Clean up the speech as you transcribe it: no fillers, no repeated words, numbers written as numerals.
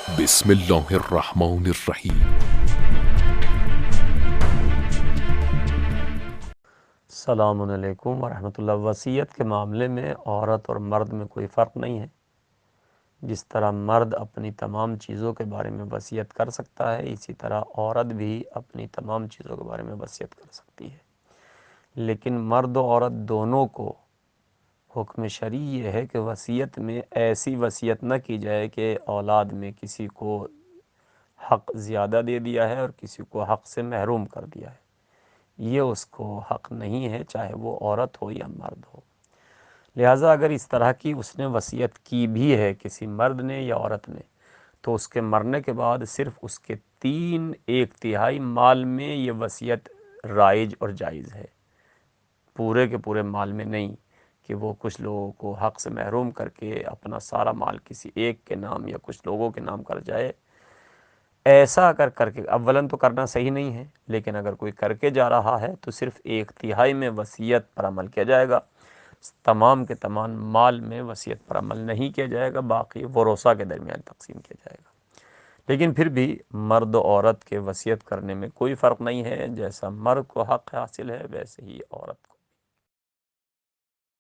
بسم اللہ الرحمن الرحیم۔ السلام علیکم ورحمۃ اللہ۔ وصیت کے معاملے میں عورت اور مرد میں کوئی فرق نہیں ہے۔ جس طرح مرد اپنی تمام چیزوں کے بارے میں وصیت کر سکتا ہے، اسی طرح عورت بھی اپنی تمام چیزوں کے بارے میں وصیت کر سکتی ہے۔ لیکن مرد و عورت دونوں کو حکم شرعی یہ ہے کہ وصیت میں ایسی وصیت نہ کی جائے کہ اولاد میں کسی کو حق زیادہ دے دیا ہے اور کسی کو حق سے محروم کر دیا ہے۔ یہ اس کو حق نہیں ہے، چاہے وہ عورت ہو یا مرد ہو۔ لہٰذا اگر اس طرح کی اس نے وصیت کی بھی ہے کسی مرد نے یا عورت نے، تو اس کے مرنے کے بعد صرف اس کے 3/1 مال میں یہ وصیت رائج اور جائز ہے، پورے کے پورے مال میں نہیں کہ وہ کچھ لوگوں کو حق سے محروم کر کے اپنا سارا مال کسی ایک کے نام یا کچھ لوگوں کے نام کر جائے۔ ایسا اگر کر کے اولاً تو کرنا صحیح نہیں ہے، لیکن اگر کوئی کر کے جا رہا ہے تو صرف 1/3 میں وصیت پر عمل کیا جائے گا، تمام کے تمام مال میں وصیت پر عمل نہیں کیا جائے گا، باقی ورثاء کے درمیان تقسیم کیا جائے گا۔ لیکن پھر بھی مرد و عورت کے وصیت کرنے میں کوئی فرق نہیں ہے، جیسا مرد کو حق حاصل ہے ویسے ہی عورت کو۔